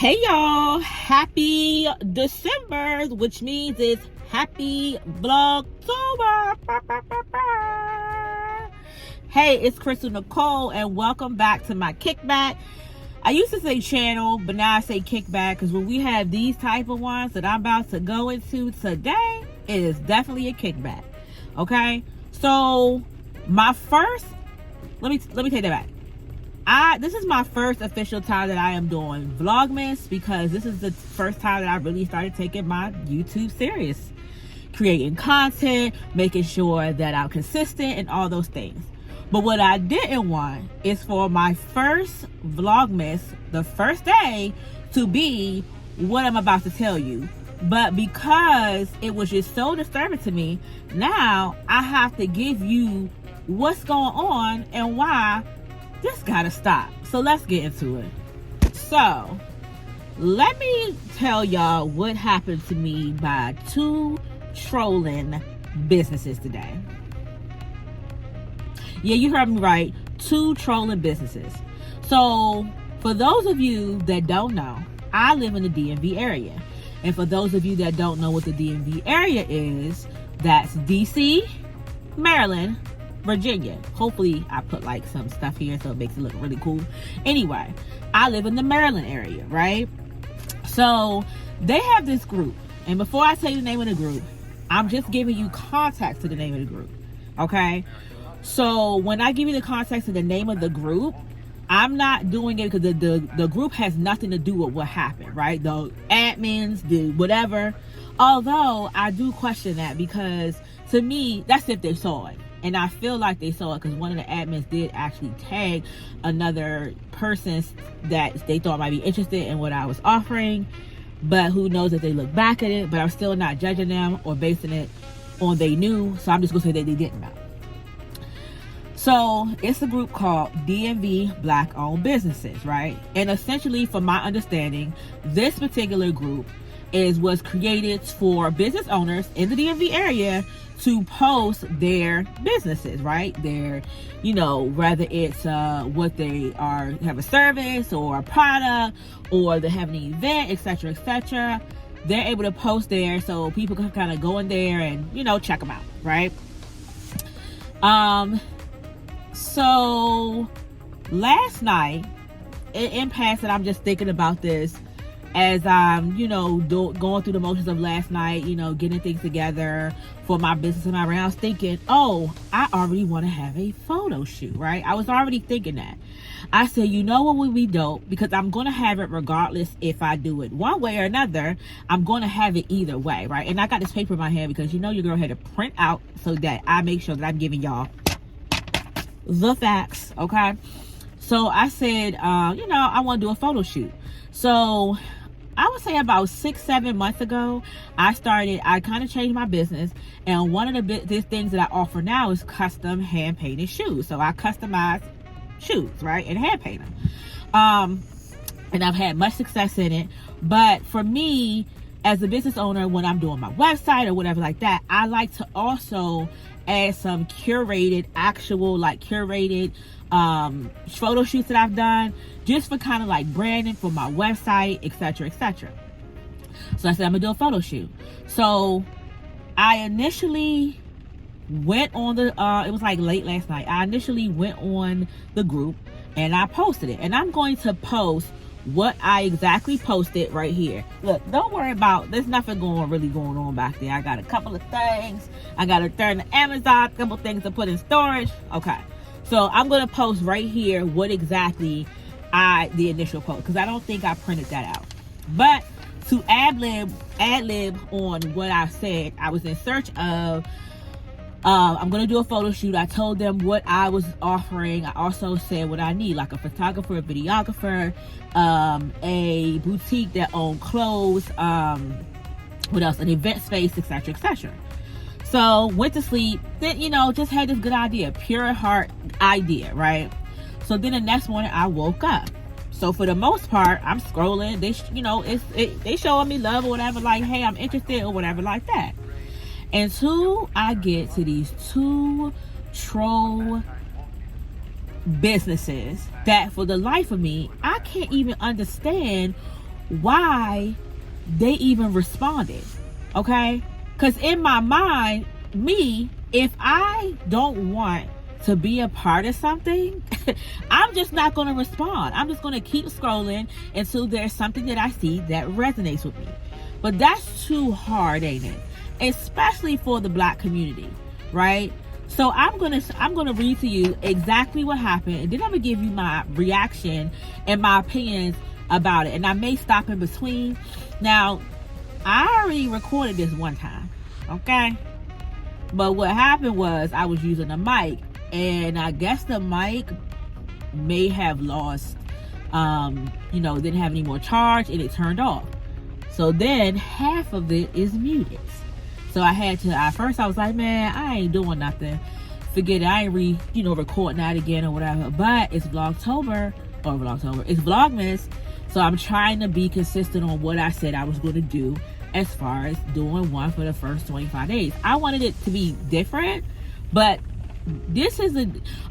Hey y'all, happy December, which means it's happy Vlogtober. Hey, it's Crystal Nicole and welcome back to my kickback. I used to say channel, but now I say kickback because when we have these type of ones that I'm about to go into today, it is definitely a kickback. Okay, so my first, let me take that back. This is my first official time that I am doing Vlogmas because this is the first time that I really started taking my YouTube serious. Creating content, making sure that I'm consistent and all those things. But what I didn't want is for my first Vlogmas, the first day, to be what I'm about to tell you. But because it was just so disturbing to me, now I have to give you what's going on and why this gotta stop. So let's get into it. So let me tell y'all what happened to me by two trolling businesses today. Yeah, you heard me right. Two trolling businesses. So for those of you that don't know, I live in the DMV area. And for those of you that don't know what the DMV area is, that's DC, Maryland, Virginia. Hopefully I put like some stuff here so it makes it look really cool. Anyway, I live in the Maryland area, right? So they have this group, and before I tell you the name of the group, I'm just giving you context to the name of the group. Okay, so when I give you the context of the name of the group, I'm not doing it because the group has nothing to do with what happened, right? The admins, the whatever. Although I do question that because to me, that's if they saw it. And I feel like they saw it because one of the admins did actually tag another person that they thought might be interested in what I was offering. But who knows if they look back at it. But I'm still not judging them or basing it on they knew. So I'm just going to say that they didn't know. So it's a group called DMV BlackOwned Businesses, right? And essentially, from my understanding, this particular group was created for business owners in the DMV area to post their businesses, right? Their, whether it's what they are, have a service or a product, or they have an event, etc., etc. They're able to post there so people can kind of go in there and, check them out, right? So last night, in passing, I'm just thinking about this as I'm, going through the motions of last night, getting things together for my business and my brand. I was thinking, I already want to have a photo shoot, right? I was already thinking that. I said, what would be dope? Because I'm going to have it regardless if I do it one way or another. I'm going to have it either way, right? And I got this paper in my hand because your girl had to print out so that I make sure that I'm giving y'all the facts, okay? So I said, I want to do a photo shoot. So I would say about 6-7 months ago, I kind of changed my business. And one of the things that I offer now is custom hand painted shoes. So I customize shoes, right? And hand paint them. And I've had much success in it. But for me, as a business owner, when I'm doing my website or whatever like that, I like to also add some curated photo shoots that I've done just for kind of like branding for my website, etc., etc. So I said I'm gonna do a photo shoot. So I initially went on it was like late last night. I initially went on the group and I posted it, and I'm going to post what I exactly posted right here. Look, don't worry about, there's nothing really going on back there. I got a couple of things. I got to turn to Amazon, a couple things to put in storage. Okay. So I'm going to post right here what exactly the initial post, because I don't think I printed that out. But to ad lib on what I said, I was in search of, I'm going to do a photo shoot. I told them what I was offering. I also said what I need, like a photographer, a videographer, a boutique that owned clothes, what else? An event space, etc., etc. So went to sleep, then, just had this good idea, pure heart idea, right? So then the next morning I woke up. So for the most part, I'm scrolling. They showing me love or whatever, like, hey, I'm interested or whatever like that. Until I get to these two troll businesses that for the life of me, I can't even understand why they even responded. Okay? Because in my mind, if I don't want to be a part of something, I'm just not going to respond. I'm just going to keep scrolling until there's something that I see that resonates with me. But that's too hard, ain't it? Especially for the Black community, right? So I'm gonna read to you exactly what happened, and then I'm gonna give you my reaction and my opinions about it. And I may stop in between. Now, I already recorded this one time, okay? But what happened was I was using a mic, and I guess the mic may have lost, didn't have any more charge, and it turned off. So then half of it is muted. So I had to, at first I was like, man, I ain't doing nothing. Forget it. I ain't recording that again or whatever. But it's Vlogtober. It's Vlogmas. So I'm trying to be consistent on what I said I was going to do as far as doing one for the first 25 days. I wanted it to be different, but this is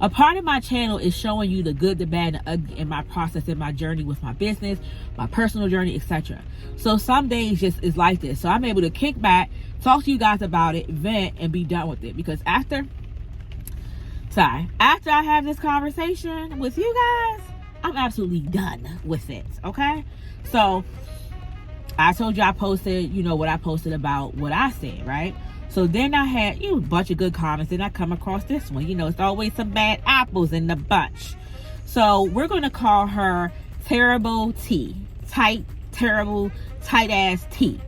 a part of my channel is showing you the good, the bad, and the ugly in my process, in my journey with my business, my personal journey, etc. So some days just is like this. So I'm able to kick back, talk to you guys about it, vent, and be done with it. Because after I have this conversation with you guys, I'm absolutely done with it. Okay? So I told you I posted, what I posted about what I said, right? So then I had a bunch of good comments, and I come across this one. It's always some bad apples in the bunch. So we're going to call her Terrible T. Terrible, tight ass T.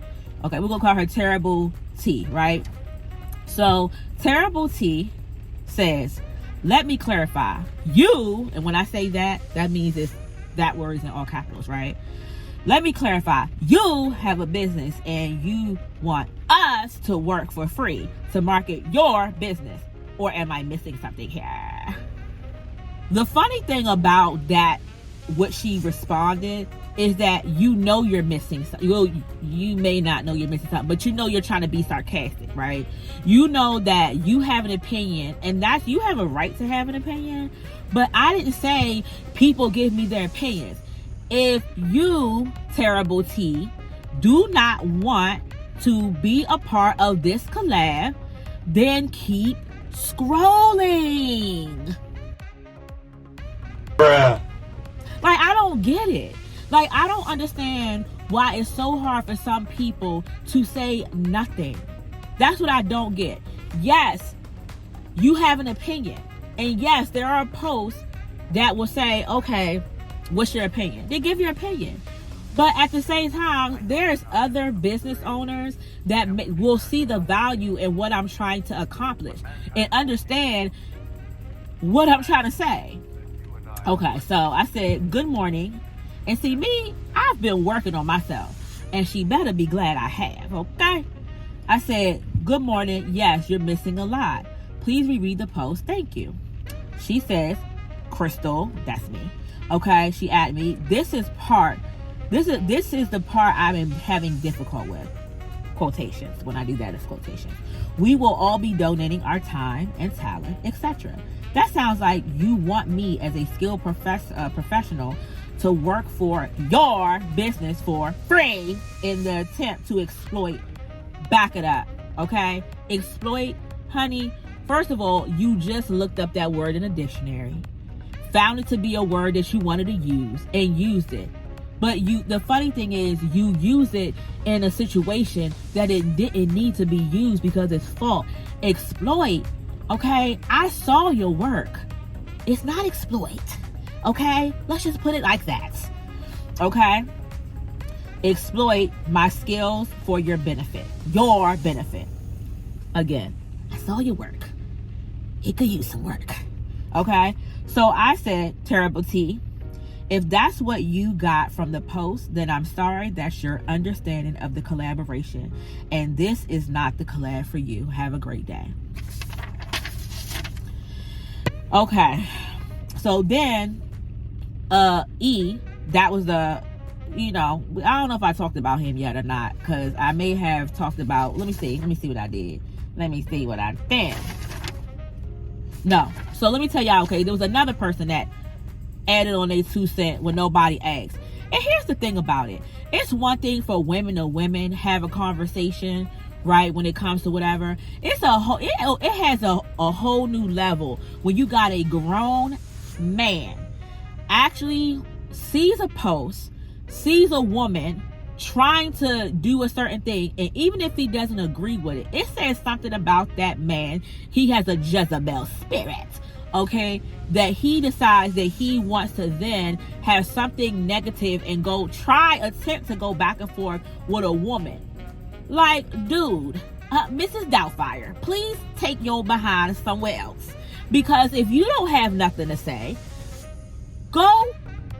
Okay, we're going to call her Terrible T, right? So Terrible T says, let me clarify. You, and when I say that, that means that word is in all capitals, right? Let me clarify. You have a business and you want us to work for free to market your business. Or am I missing something here? The funny thing about that, what she responded, is that you're missing something. You may not know you're missing something, but you're trying to be sarcastic, right? You know that you have an opinion, and you have a right to have an opinion, but I didn't say people give me their opinions. If you, Terrible T, do not want to be a part of this collab, then keep scrolling. Bruh. Like, I don't get it. Like, I don't understand why it's so hard for some people to say nothing. That's what I don't get. Yes, you have an opinion. And yes, there are posts that will say, okay, what's your opinion? They give your opinion. But at the same time, there's other business owners that will see the value in what I'm trying to accomplish and understand what I'm trying to say. Okay, so I said, good morning. And see, me, I've been working on myself. And she better be glad I have, okay? I said, good morning. Yes, you're missing a lot. Please reread the post. Thank you. She says, Crystal, that's me. Okay, she added me. This is the part I'm having difficult with. Quotations. When I do that, it's quotations. We will all be donating our time and talent, etc. That sounds like you want me as a skilled professional to work for your business for free in the attempt to exploit. Back it up, okay? Exploit, honey. First of all, you just looked up that word in a dictionary, found it to be a word that you wanted to use, and used it. But the funny thing is, you use it in a situation that it didn't need to be used because it's fault. Exploit, okay? I saw your work. It's not exploit, okay? Let's just put it like that, okay? Exploit my skills for your benefit. Your benefit. Again, I saw your work. It could use some work, okay? So I said, Terrible T, if that's what you got from the post, then I'm sorry. That's your understanding of the collaboration. And this is not the collab for you. Have a great day. Okay. So then, E, that was the, I don't know if I talked about him yet or not. Because I may have talked about, let me see what I did. Let me see what I did. No. So let me tell y'all, okay, there was another person that added on their 2 cents when nobody asked. And here's the thing about it. it's one thing for women to women have a conversation, right, when it comes to whatever. It's a whole, it has a whole new level when you got a grown man actually sees a post, sees a woman trying to do a certain thing, and even if he doesn't agree with it, it says something about that man. He has a Jezebel Spirit, okay, that he decides that he wants to then have something negative and attempt to go back and forth with a woman. Like, dude, Mrs. Doubtfire, please take your behind somewhere else, because if you don't have nothing to say, go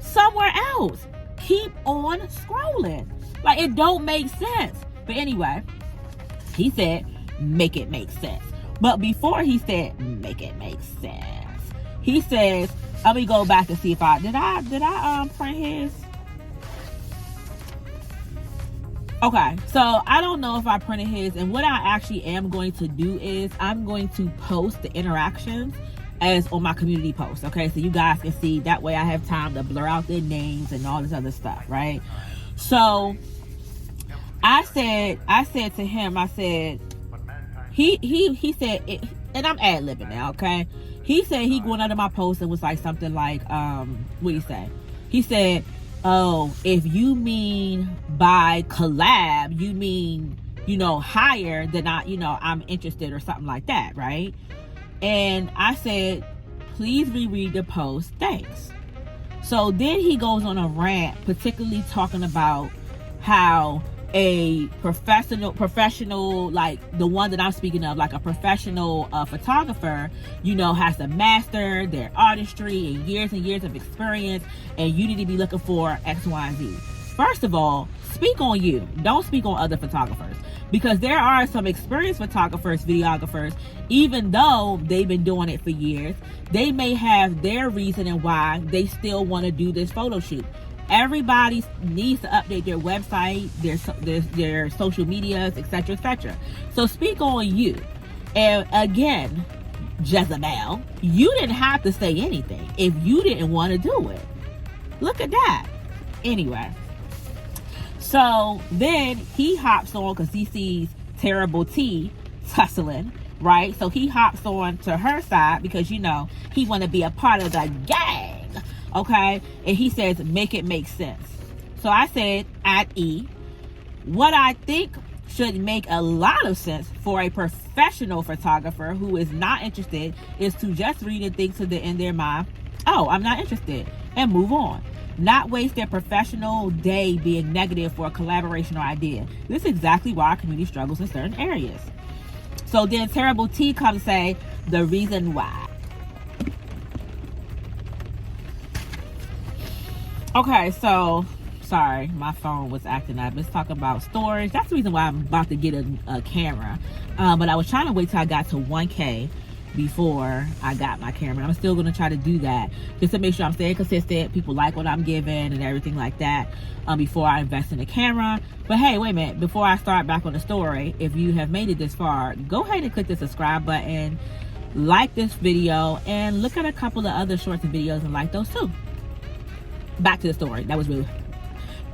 somewhere else. Keep on scrolling. Like, it don't make sense. But anyway, he said, make it make sense. But before he said, make it make sense, he says, let me go back and see if did I print his? Okay, so I don't know if I printed his, and what I actually am going to do is I'm going to post the interactions as on my community post, okay, so you guys can see. That way I have time to blur out their names and all this other stuff, right? So I said to him, I said, he said it, and I'm ad-libbing now, okay? He said he going under my post and was like something like, what did he say? He said, oh, if you mean by collab, you mean, higher than I'm interested, or something like that, right? And I said, please reread the post, thanks. So then he goes on a rant, particularly talking about how a professional, like the one that I'm speaking of, like a professional photographer, has to master their artistry and years of experience, and you need to be looking for X, Y, and Z. First of all, speak on you. Don't speak on other photographers, because there are some experienced photographers, videographers, even though they've been doing it for years, they may have their reason and why they still want to do this photo shoot. Everybody needs to update their website, their social medias, etc., etc. So speak on you. And again, Jezebel, you didn't have to say anything if you didn't want to do it. Look at that. Anyway, so then he hops on because he sees Terrible T tussling, right? So he hops on to her side because, he want to be a part of the gang. Okay, and he says, make it make sense. So I said, at E, what I think should make a lot of sense for a professional photographer who is not interested is to just read and think to the end of their mind, oh, I'm not interested, and move on. Not waste their professional day being negative for a collaboration or idea. This is exactly why our community struggles in certain areas. So then Terrible T comes say, the reason why. Okay, so, sorry, my phone was acting up. Let's talk about storage. That's the reason why I'm about to get a camera. But I was trying to wait till I got to 1K before I got my camera. I'm still going to try to do that just to make sure I'm staying consistent. People like what I'm giving and everything like that before I invest in the camera. But hey, wait a minute. Before I start back on the story, if you have made it this far, go ahead and click the subscribe button, like this video, and look at a couple of other shorts and videos and like those too. Back to the story. That was really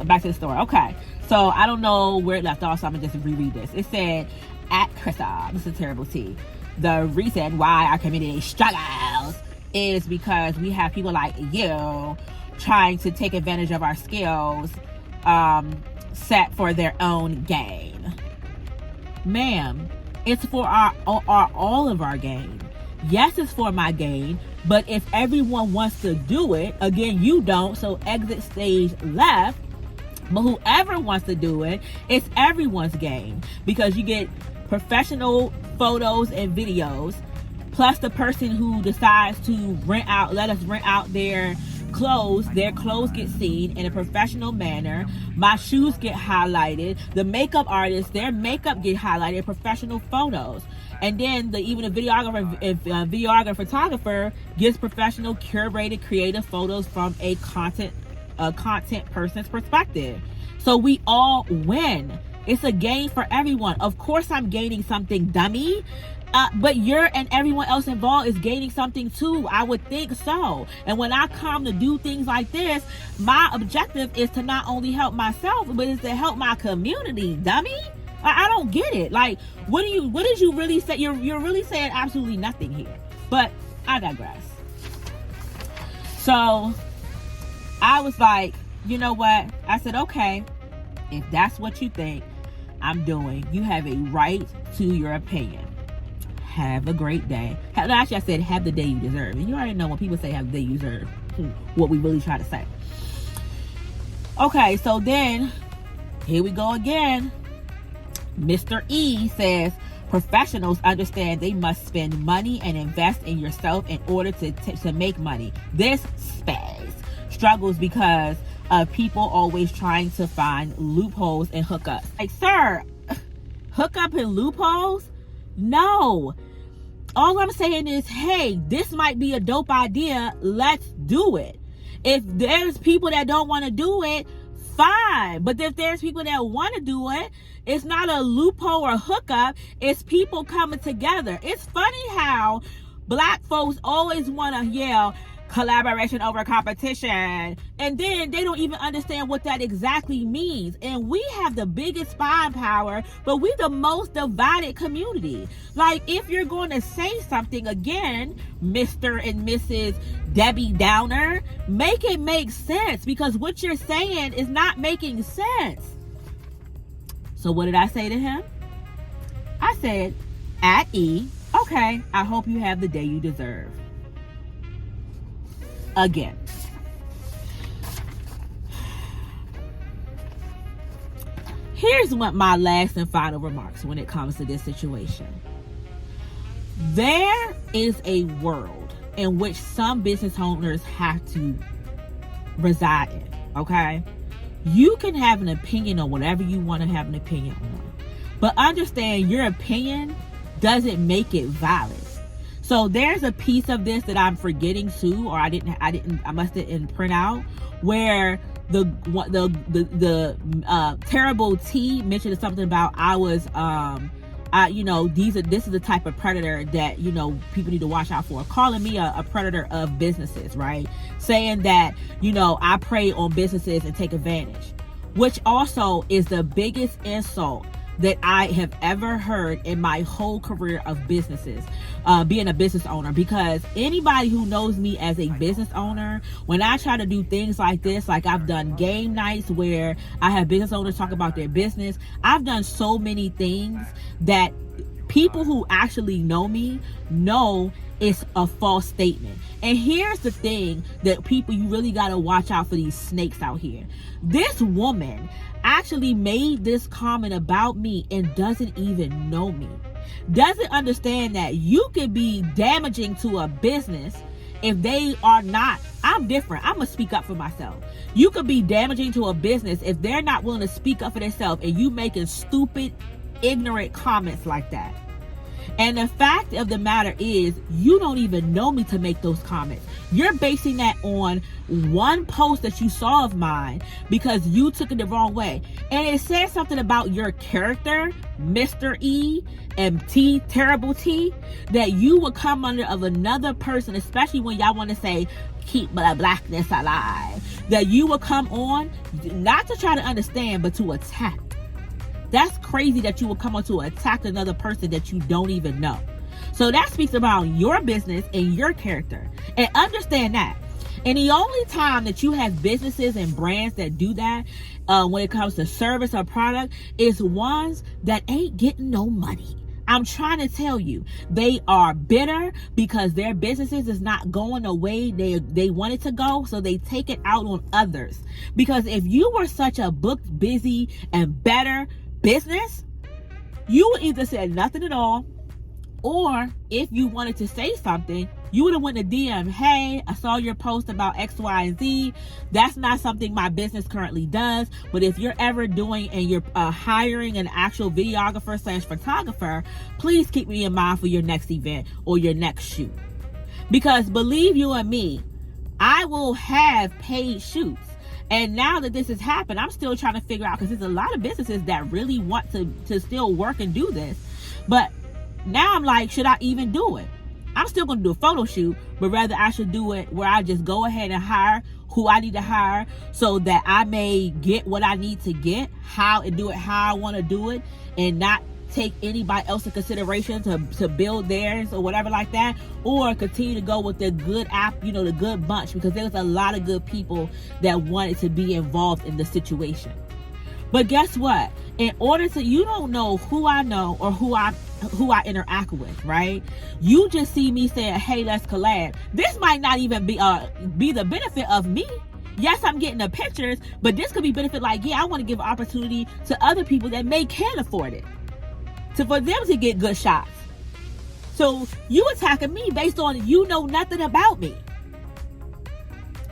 back to the story. Okay, so I don't know where it left off, so I'm gonna just reread this. It said, at Krista, this is Terrible T, the reason why our community struggles is because we have people like you trying to take advantage of our skills set for their own gain. Ma'am, it's for all of our gain. Yes, it's for my gain, but if everyone wants to do it, again, you don't, so exit stage left. But whoever wants to do it, it's everyone's gain, because you get professional photos and videos, plus the person who decides to let us rent out their clothes get seen in a professional manner. My shoes get highlighted. The makeup artists, their makeup get highlighted, professional photos. And then even a videographer, photographer gives professional, curated, creative photos from a content person's perspective. So we all win. It's a gain for everyone. Of course I'm gaining something, dummy. But you're and everyone else involved is gaining something too. I would think so. And when I come to do things like this, my objective is to not only help myself, but is to help my community, dummy. I don't get it. Like, what did you really say? You're really saying absolutely nothing here. But I digress. So I was like, you know what? I said, okay, if that's what you think I'm doing, you have a right to your opinion. Have a great day. Actually, I said have the day you deserve. And you already know when people say have the day you deserve, what we really try to say. Okay, so then here we go again. Mr. E says, professionals understand they must spend money and invest in yourself in order to make money. This space struggles because of people always trying to find loopholes and hookups. Like, sir, hookup and loopholes? No. All I'm saying is, hey, this might be a dope idea. Let's do it. If there's people that don't want to do it, fine. But if there's people that want to do it, it's not a loophole or hookup. It's people coming together. It's funny how black folks always want to yell collaboration over competition, and then they don't even understand what that exactly means. And we have the biggest buying power, but we the most divided community. Like, if you're going to say something, again, Mr. and Mrs. Debbie Downer, make it make sense, because what you're saying is not making sense. So what did I say to him? I said, at E, okay, I hope you have the day you deserve. Again. Here's what my last and final remarks when it comes to this situation. There is a world in which some business owners have to reside in, okay? You can have an opinion on whatever you want to have an opinion on, but understand your opinion doesn't make it valid. So there's a piece of this that I'm forgetting too, or I must have print out, where the terrible T mentioned something about I was this is the type of predator that, people need to watch out for, calling me a predator of businesses, right? Saying that, I prey on businesses and take advantage, which also is the biggest insult that I have ever heard in my whole career of businesses, being a business owner. Because anybody who knows me as a business owner, when I try to do things like this, like I've done game nights where I have business owners talk about their business, I've done so many things that people who actually know me know it's a false statement. And here's the thing that people, you really got to watch out for these snakes out here. This woman actually made this comment about me and doesn't even know me. Doesn't understand that you could be damaging to a business if they are not. I'm different. I'm going to speak up for myself. You could be damaging to a business if they're not willing to speak up for themselves, and you making stupid, ignorant comments like that. And the fact of the matter is, you don't even know me to make those comments. You're basing that on one post that you saw of mine because you took it the wrong way. And it says something about your character, Mr. E and T, terrible T, that you would come under of another person, especially when y'all want to say, keep blackness alive, that you would come on, not to try to understand, but to attack. That's crazy that you will come on to attack another person that you don't even know. So that speaks about your business and your character. And understand that. And the only time that you have businesses and brands that do that, when it comes to service or product, is ones that ain't getting no money. I'm trying to tell you, they are bitter because their businesses is not going the way they want it to go, so they take it out on others. Because if you were such a booked, busy, and better business, you would either say nothing at all, or if you wanted to say something, you would have went to DM, hey, I saw your post about X, Y, and Z. That's not something my business currently does, but if you're ever doing and you're hiring an actual videographer / photographer, please keep me in mind for your next event or your next shoot. Because believe you and me, I will have paid shoots. And now that this has happened, I'm still trying to figure out, because there's a lot of businesses that really want to still work and do this. But now I'm like, should I even do it? I'm still going to do a photo shoot, but rather I should do it where I just go ahead and hire who I need to hire so that I may get what I need to get, and do it how I want to do it, and not take anybody else in consideration to build theirs or whatever like that, or continue to go with the good the good bunch, because there was a lot of good people that wanted to be involved in the situation. But guess what? In order to, you don't know who I know or who I interact with, right? You just see me saying, hey, let's collab. This might not even be the benefit of me. Yes, I'm getting the pictures, but this could be benefit like, yeah, I want to give opportunity to other people that can't afford it, for them to get good shots. So you attacking me based on you know nothing about me.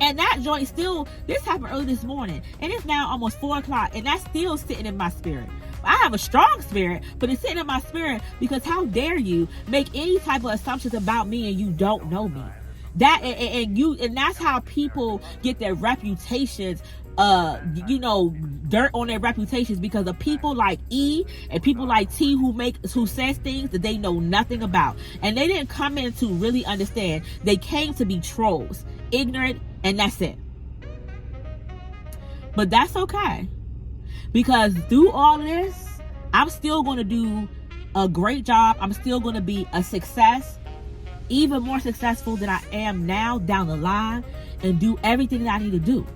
And that joint still, this happened early this morning, and it's now almost 4 o'clock, and that's still sitting in my spirit. I have a strong spirit, but it's sitting in my spirit because how dare you make any type of assumptions about me and you don't know me. And that's how people get their reputations, dirt on their reputations, because of people like E and people like T who says things that they know nothing about. And they didn't come in to really understand. They came to be trolls, ignorant, and that's it. But that's okay, because through all of this, I'm still going to do a great job. I'm still going to be a success, even more successful than I am now down the line, and do everything that I need to do.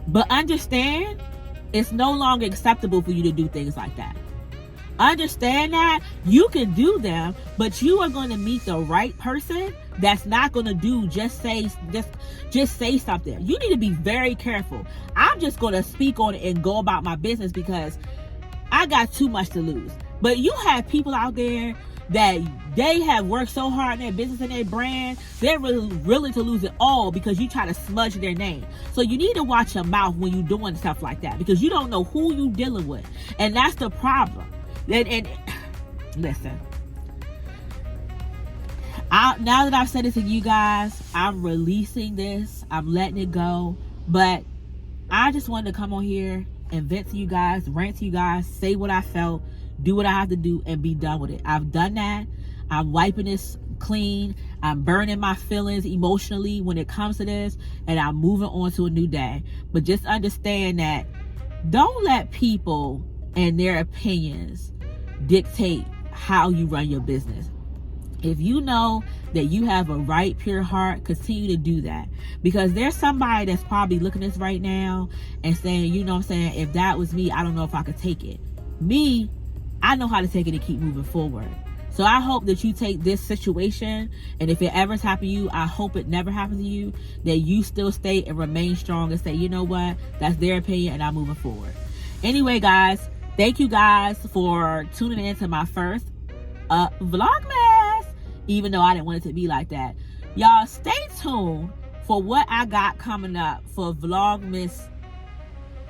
But understand, it's no longer acceptable for you to do things like that. Understand that you can do them, but you are going to meet the right person that's not going to just say something. You need to be very careful. I'm just going to speak on it and go about my business because I got too much to lose. But you have people out there that they have worked so hard in their business and their brand, they're really willing to lose it all because you try to smudge their name. So you need to watch your mouth when you're doing stuff like that, because you don't know who you're dealing with. And that's the problem. And listen, now that I've said it to you guys, I'm releasing this. I'm letting it go. But I just wanted to come on here and vent to you guys, rant to you guys, say what I felt, do what I have to do, and be done with it. I've done that. I'm wiping this clean. I'm burning my feelings emotionally when it comes to this, and I'm moving on to a new day. But just understand that don't let people and their opinions dictate how you run your business. If you know that you have a right, pure heart, continue to do that. Because there's somebody that's probably looking at this right now and saying, you know what I'm saying, if that was me, I don't know if I could take it. Me, I know how to take it and keep moving forward. So I hope that you take this situation, and if it ever happened to you, I hope it never happens to you, that you still stay and remain strong and say, you know what, that's their opinion and I'm moving forward. Anyway, guys, thank you guys for tuning in to my first Vlogmas, even though I didn't want it to be like that. Y'all stay tuned for what I got coming up for Vlogmas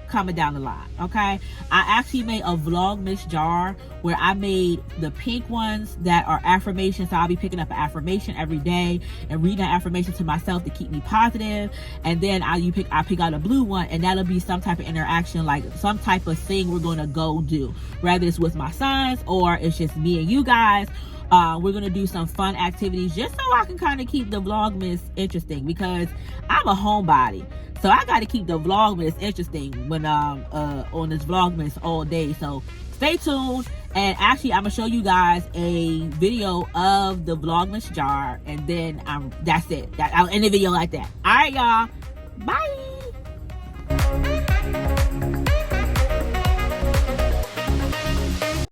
coming down the line, okay? I actually made a Vlogmas jar where I made the pink ones that are affirmations. So I'll be picking up an affirmation every day and reading that affirmation to myself to keep me positive. And then I pick out a blue one, and that'll be some type of interaction, like some type of thing we're gonna go do, whether it's with my sons or it's just me and you guys. We're gonna do some fun activities just so I can kind of keep the Vlogmas interesting, because I'm a homebody. So I got to keep the Vlogmas interesting when on this Vlogmas all day. So stay tuned. And actually, I'm going to show you guys a video of the Vlogmas jar. And then that's it. I'll end the video like that. All right, y'all. Bye.